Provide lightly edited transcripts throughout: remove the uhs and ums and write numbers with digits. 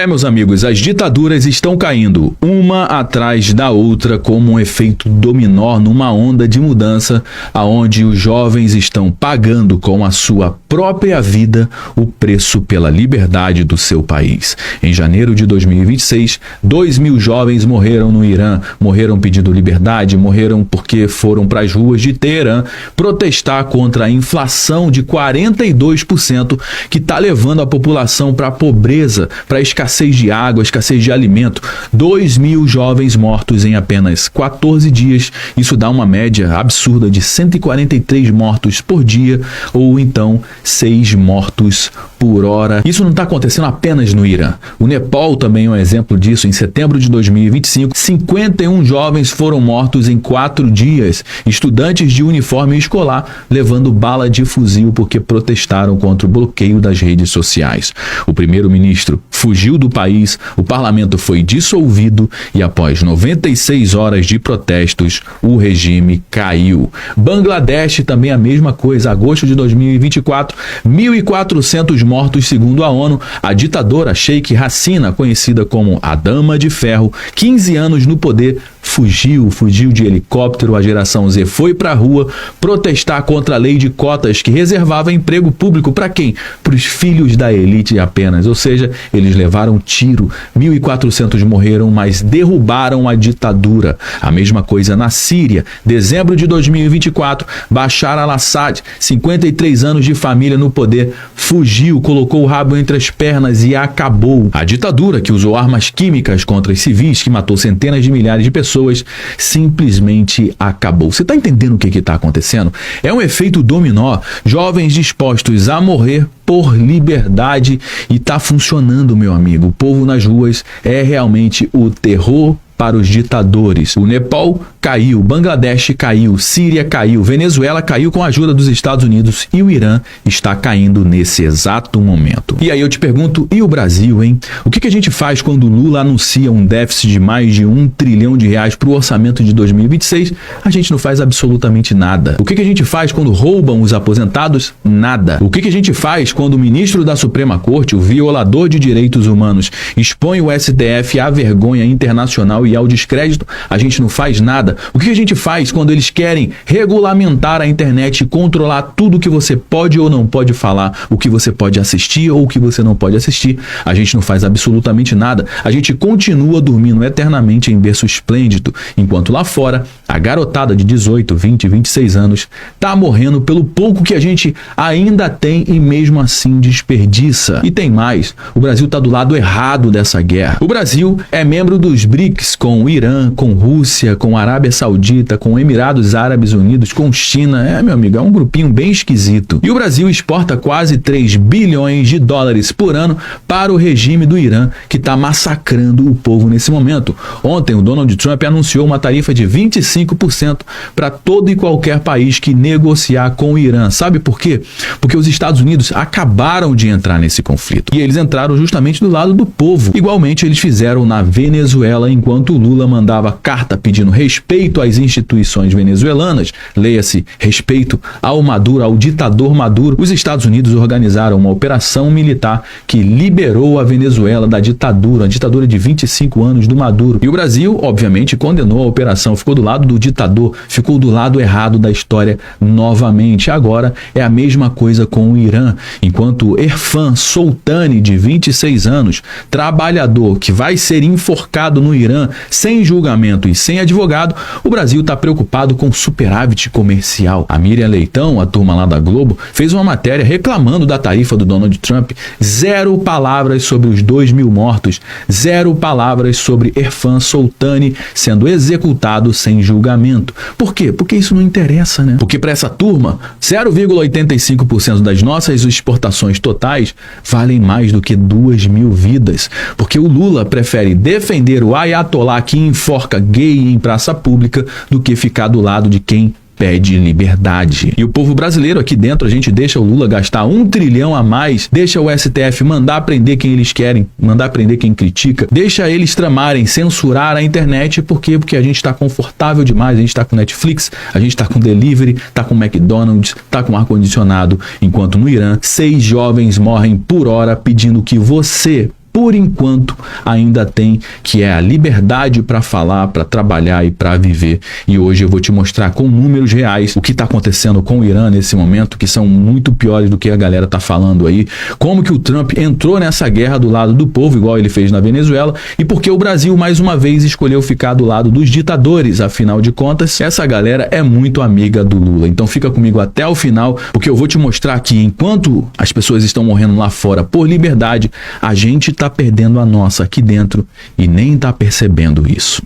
Meus amigos, as ditaduras estão caindo, uma atrás da outra, como um efeito dominó numa onda de mudança, aonde os jovens estão pagando com a sua própria vida o preço pela liberdade do seu país. Em janeiro de 2026, 2.000 jovens morreram no Irã, morreram pedindo liberdade, morreram porque foram para as ruas de Teherã protestar contra a inflação de 42% que está levando a população para a pobreza, para a escassez de água, escassez de alimento. 2.000 jovens mortos em apenas 14 dias. Isso dá uma média absurda de 143 mortos por dia, ou então 6 mortos por hora. Isso não está acontecendo apenas no Irã. O Nepal também é um exemplo disso. Em setembro de 2025, 51 jovens foram mortos em 4 dias. Estudantes de uniforme escolar levando bala de fuzil porque protestaram contra o bloqueio das redes sociais. O primeiro-ministro fugiu do país, o parlamento foi dissolvido e após 96 horas de protestos, o regime caiu. Bangladesh também a mesma coisa. Agosto de 2024, 1.400 mortos segundo a ONU. A ditadora Sheikh Hasina, conhecida como a Dama de Ferro, 15 anos no poder, fugiu de helicóptero. A geração Z foi para a rua protestar contra a lei de cotas que reservava emprego público para quem? Para os filhos da elite apenas, ou seja, eles levaram tiro, 1.400 morreram, mas derrubaram a ditadura. A mesma coisa na Síria, dezembro de 2024, Bashar al-Assad, 53 anos de família no poder, fugiu, colocou o rabo entre as pernas e acabou. A ditadura que usou armas químicas contra os civis, que matou centenas de milhares de pessoas, simplesmente acabou. Você está entendendo o que está acontecendo? É um efeito dominó, jovens dispostos a morrer por liberdade, e está funcionando, meu amigo. O povo nas ruas é realmente o terror para os ditadores. O Nepal caiu, Bangladesh caiu, Síria caiu, Venezuela caiu com a ajuda dos Estados Unidos e o Irã está caindo nesse exato momento. E aí eu te pergunto, e o Brasil, hein? O que a gente faz quando Lula anuncia um déficit de mais de R$1 trilhão para o orçamento de 2026? A gente não faz absolutamente nada. O que a gente faz quando roubam os aposentados? Nada. O que a gente faz quando o ministro da Suprema Corte, o violador de direitos humanos, expõe o STF à vergonha internacional e ao descrédito? A gente não faz nada. O que a gente faz quando eles querem regulamentar a internet e controlar tudo que você pode ou não pode falar, o que você pode assistir ou o que você não pode assistir? A gente não faz absolutamente nada. A gente continua dormindo eternamente em berço esplêndido, enquanto lá fora a garotada de 18, 20, 26 anos tá morrendo pelo pouco que a gente ainda tem e mesmo assim desperdiça. E tem mais, o Brasil tá do lado errado dessa guerra. O Brasil é membro dos BRICS, com o Irã, com Rússia, com Arábia Saudita, com Emirados Árabes Unidos, com China. Meu amigo, é um grupinho bem esquisito. E o Brasil exporta quase 3 bilhões de dólares por ano para o regime do Irã, que está massacrando o povo nesse momento. Ontem, o Donald Trump anunciou uma tarifa de 25% para todo e qualquer país que negociar com o Irã. Sabe por quê? Porque os Estados Unidos acabaram de entrar nesse conflito. E eles entraram justamente do lado do povo. Igualmente, eles fizeram na Venezuela, enquanto o Lula mandava carta pedindo respeito às instituições venezuelanas, leia-se respeito ao Maduro, ao ditador Maduro. Os Estados Unidos organizaram uma operação militar que liberou a Venezuela da ditadura, a ditadura de 25 anos do Maduro. E o Brasil, obviamente, condenou a operação, ficou do lado do ditador, ficou do lado errado da história novamente. Agora é a mesma coisa com o Irã. Enquanto Erfan Soltani, de 26 anos, trabalhador que vai ser enforcado no Irã sem julgamento e sem advogado, o Brasil está preocupado com superávit comercial. A Miriam Leitão, a turma lá da Globo, fez uma matéria reclamando da tarifa do Donald Trump. 0 palavras sobre os 2.000 mortos, 0 palavras sobre Erfan Soltani sendo executado sem julgamento. Por quê? Porque isso não interessa, né? Porque para essa turma, 0,85% das nossas exportações totais valem mais do que 2.000 vidas. Porque o Lula prefere defender o ayatollah que enforca gay em praça pública do que ficar do lado de quem pede liberdade. E o povo brasileiro aqui dentro, a gente deixa o Lula gastar 1 trilhão a mais, deixa o STF mandar prender quem eles querem, mandar prender quem critica, deixa eles tramarem, censurar a internet. Por quê? Porque a gente está confortável demais, a gente está com Netflix, a gente está com delivery, está com McDonald's, está com ar-condicionado, enquanto no Irã, 6 jovens morrem por hora pedindo que você por enquanto ainda tem, que é a liberdade para falar, para trabalhar e para viver. E hoje eu vou te mostrar com números reais o que está acontecendo com o Irã nesse momento, que são muito piores do que a galera tá falando aí, como que o Trump entrou nessa guerra do lado do povo, igual ele fez na Venezuela, e porque o Brasil mais uma vez escolheu ficar do lado dos ditadores. Afinal de contas, essa galera é muito amiga do Lula. Então fica comigo até o final, porque eu vou te mostrar que enquanto as pessoas estão morrendo lá fora por liberdade, a gente tá perdendo a nossa aqui dentro e nem tá percebendo isso.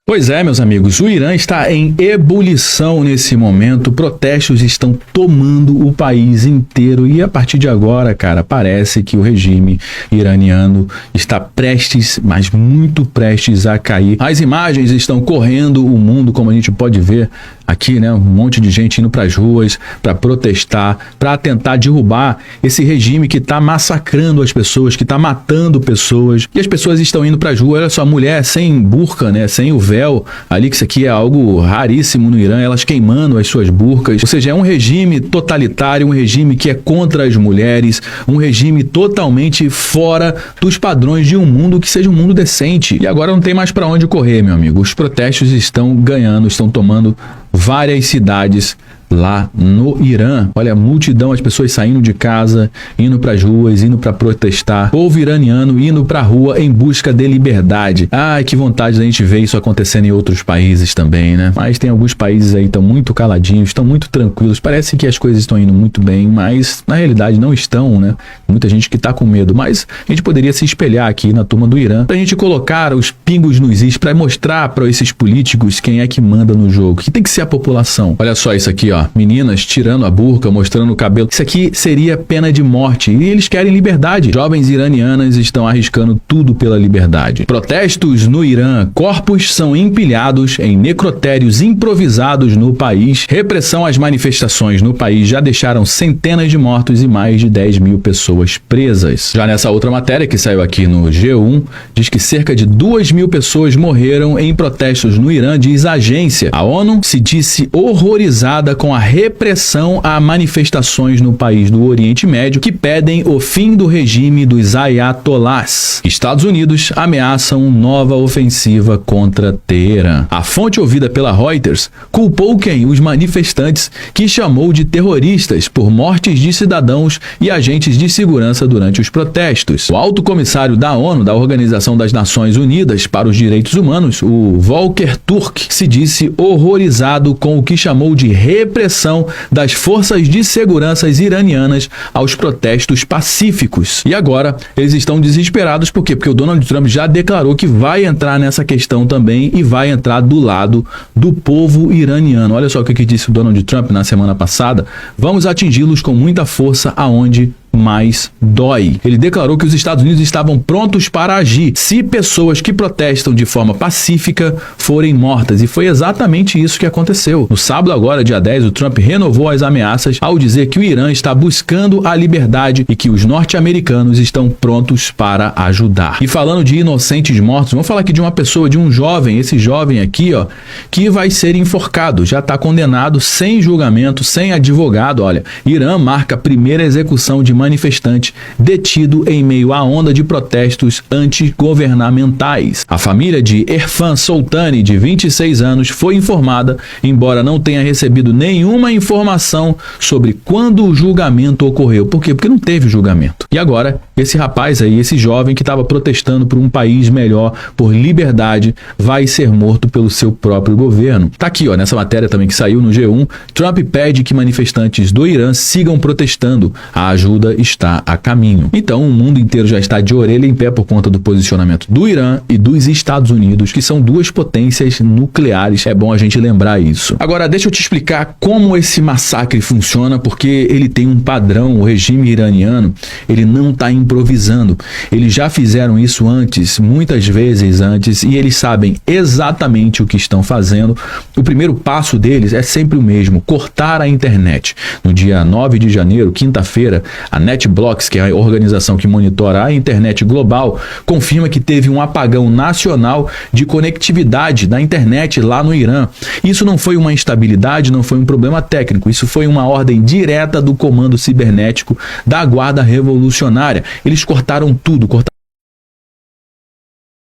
Pois é, meus amigos, o Irã está em ebulição nesse momento, protestos estão tomando o país inteiro e a partir de agora, cara, parece que o regime iraniano está prestes, mas muito prestes a cair. As imagens estão correndo o mundo, como a gente pode ver aqui, né, um monte de gente indo para as ruas para protestar, para tentar derrubar esse regime que está massacrando as pessoas, que está matando pessoas, e as pessoas estão indo para as ruas. Olha só, mulher sem burca, né, sem o véu ali, que isso aqui é algo raríssimo no Irã, elas queimando as suas burcas, ou seja, é um regime totalitário, um regime que é contra as mulheres, um regime totalmente fora dos padrões de um mundo que seja um mundo decente. E agora não tem mais para onde correr, meu amigo, os protestos estão ganhando, estão tomando várias cidades lá no Irã. Olha, a multidão, as pessoas saindo de casa, indo para as ruas, indo para protestar. Povo iraniano indo para a rua em busca de liberdade. Ai, que vontade da gente ver isso acontecendo em outros países também, né? Mas tem alguns países aí que estão muito caladinhos, estão muito tranquilos. Parece que as coisas estão indo muito bem, mas na realidade não estão, né? Muita gente que tá com medo. Mas a gente poderia se espelhar aqui na turma do Irã pra gente colocar os pingos nos is, pra mostrar para esses políticos quem é que manda no jogo, que tem que ser a população. Olha só isso aqui, ó. Meninas tirando a burca, mostrando o cabelo. Isso aqui seria pena de morte. E eles querem liberdade. Jovens iranianas estão arriscando tudo pela liberdade. Protestos no Irã. Corpos são empilhados em necrotérios improvisados no país. Repressão às manifestações no país já deixaram centenas de mortos e mais de 10 mil pessoas presas. Já nessa outra matéria que saiu aqui no G1, diz que cerca de 2 mil pessoas morreram em protestos no Irã, diz a agência. A ONU se disse horrorizada com a repressão a manifestações no país do Oriente Médio que pedem o fim do regime dos ayatollahs. Estados Unidos ameaçam nova ofensiva contra Teherã. A fonte ouvida pela Reuters culpou quem? Os manifestantes, que chamou de terroristas por mortes de cidadãos e agentes de segurança durante os protestos. O alto comissário da ONU, da Organização das Nações Unidas para os Direitos Humanos, o Volker Turk, se disse horrorizado com o que chamou de repressão das forças de segurança iranianas aos protestos pacíficos. E agora eles estão desesperados, por quê? Porque o Donald Trump já declarou que vai entrar nessa questão também e vai entrar do lado do povo iraniano. Olha só o que disse o Donald Trump na semana passada: vamos atingi-los com muita força aonde mais dói. Ele declarou que os Estados Unidos estavam prontos para agir se pessoas que protestam de forma pacífica forem mortas, e foi exatamente isso que aconteceu. No sábado agora, dia 10, o Trump renovou as ameaças ao dizer que o Irã está buscando a liberdade e que os norte-americanos estão prontos para ajudar. E falando de inocentes mortos, vamos falar aqui de uma pessoa, de um jovem, esse jovem aqui, ó, que vai ser enforcado, já está condenado sem julgamento, sem advogado. Olha, Irã marca a primeira execução de manifestante detido em meio à onda de protestos antigovernamentais. A família de Erfan Soltani, de 26 anos, foi informada, embora não tenha recebido nenhuma informação sobre quando o julgamento ocorreu. Por quê? Porque não teve julgamento. E agora, esse rapaz aí, esse jovem que estava protestando por um país melhor, por liberdade, vai ser morto pelo seu próprio governo. Tá aqui, ó, nessa matéria também que saiu no G1, Trump pede que manifestantes do Irã sigam protestando. A ajuda está a caminho. Então, o mundo inteiro já está de orelha em pé por conta do posicionamento do Irã e dos Estados Unidos, que são duas potências nucleares. É bom a gente lembrar isso. Agora, deixa eu te explicar como esse massacre funciona, porque ele tem um padrão. O regime iraniano, ele não está improvisando. Eles já fizeram isso antes, muitas vezes antes, e eles sabem exatamente o que estão fazendo. O primeiro passo deles é sempre o mesmo: cortar a internet. No dia 9 de janeiro, quinta-feira, a NetBlocks, que é a organização que monitora a internet global, confirma que teve um apagão nacional de conectividade da internet lá no Irã. Isso não foi uma instabilidade, não foi um problema técnico, isso foi uma ordem direta do comando cibernético da Guarda Revolucionária. Eles cortaram tudo, cortaram